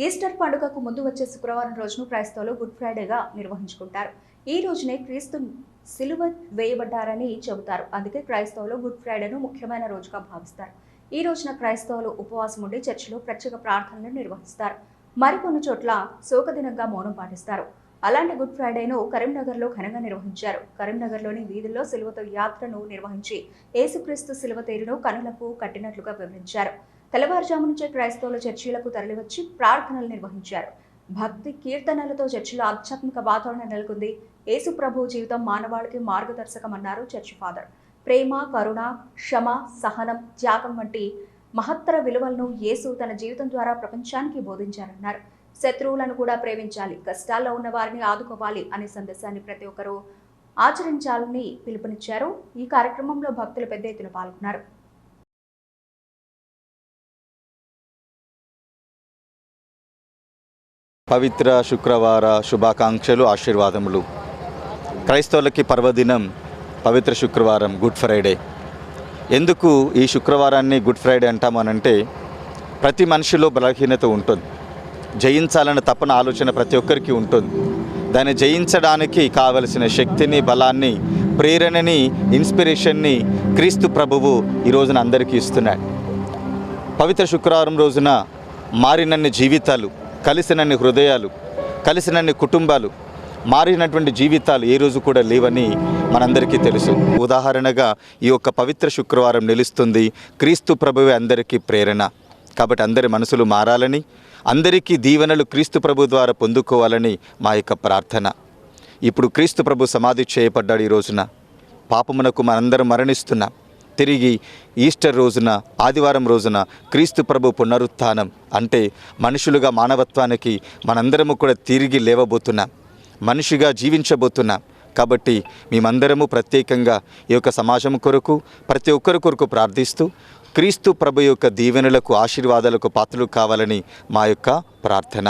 Easter పండుగకు ముందు వచ్చే శుక్రవారం రోజును క్రైస్తవులు గుడ్ ఫ్రైడేగా నిర్వహించుకుంటారు. ఈ రోజునే క్రీస్తు సిలువ వేయబడ్డారని చెబుతారు. అందుకే క్రైస్తవులు గుడ్ ఫ్రైడేను ముఖ్యమైన రోజుగా భావిస్తారు. ఈ రోజున క్రైస్తవులు ఉపవాసం ఉండి చర్చిలో ప్రత్యేక ప్రార్థనలు నిర్వహిస్తారు. మరికొన్ని చోట్ల శోకదినంగా మౌనం పాటిస్తారు. అలాంటి గుడ్ ఫ్రైడేను కరీంనగర్లో ఘనంగా నిర్వహించారు. కరీంనగర్లోని వీధుల్లో సిలువతో యాత్రను నిర్వహించి యేసుక్రీస్తు సిలువ తేరును కనులకు కట్టినట్లుగా వివరించారు. తెల్లవారుజాము నుంచే క్రైస్తవులు చర్చిలకు తరలివచ్చి ప్రార్థనలు నిర్వహించారు. భక్తి కీర్తనలతో చర్చిలో ఆధ్యాత్మిక వాతావరణం నెలకొంది. యేసు ప్రభు జీవితం మానవాళికి మార్గదర్శకం అన్నారు చర్చి ఫాదర్. ప్రేమ, కరుణ, క్షమ, సహనం, త్యాగం వంటి మహత్తర విలువలను యేసు తన జీవితం ద్వారా ప్రపంచానికి బోధించారన్నారు. శత్రువులను కూడా ప్రేమించాలి, కష్టాల్లో ఉన్న వారిని ఆదుకోవాలి అనే సందేశాన్ని ప్రతి ఒక్కరూ ఆచరించాలని పిలుపునిచ్చారు. ఈ కార్యక్రమంలో భక్తులు పెద్ద ఎత్తున పాల్గొన్నారు. పవిత్ర శుక్రవార శుభాకాంక్షలు, ఆశీర్వాదములు. క్రైస్తవులకి పర్వదినం పవిత్ర శుక్రవారం, గుడ్ ఫ్రైడే. ఎందుకు ఈ శుక్రవారాన్ని గుడ్ ఫ్రైడే అంటామనంటే, ప్రతి మనిషిలో బలహీనత ఉంటుంది. జయించాలన్న తపన, ఆలోచన ప్రతి ఒక్కరికి ఉంటుంది. దాన్ని జయించడానికి కావలసిన శక్తిని, బలాన్ని, ప్రేరణని, ఇన్స్పిరేషన్ని క్రీస్తు ప్రభువు ఈ రోజున అందరికీ ఇస్తున్నాడు. పవిత్ర శుక్రవారం రోజున మారినన్ని జీవితాలు, కలిసినన్ని హృదయాలు, కలిసినన్ని కుటుంబాలు, మారినటువంటి జీవితాలు ఏ రోజు కూడా లేవని మనందరికీ తెలుసు. ఉదాహరణగా ఈ యొక్క పవిత్ర శుక్రవారం నిలుస్తుంది. క్రీస్తు ప్రభువే అందరికీ ప్రేరణ. కాబట్టి అందరి మనసులు మారాలని, అందరికీ దీవెనలు క్రీస్తు ప్రభు ద్వారా పొందుకోవాలని మా యొక్క ప్రార్థన. ఇప్పుడు క్రీస్తు ప్రభు సమాధి చేయబడ్డాడు. ఈ రోజున పాపమునకు మనందరం మరణిస్తున్నాం. తిరిగి ఈస్టర్ రోజున, ఆదివారం రోజున క్రీస్తు ప్రభు పునరుత్థానం అంటే మనుషులుగా మానవత్వానికి మనందరము కూడా తిరిగి లేవబోతున్నాం, మనిషిగా జీవించబోతున్నాం. కాబట్టి మేమందరము ప్రత్యేకంగా ఈ యొక్క సమాజం కొరకు, ప్రతి ఒక్కరి కొరకు ప్రార్థిస్తూ క్రీస్తు ప్రభు యొక్క దీవెనలకు, ఆశీర్వాదాలకు పాత్రలు కావాలని మా యొక్క ప్రార్థన.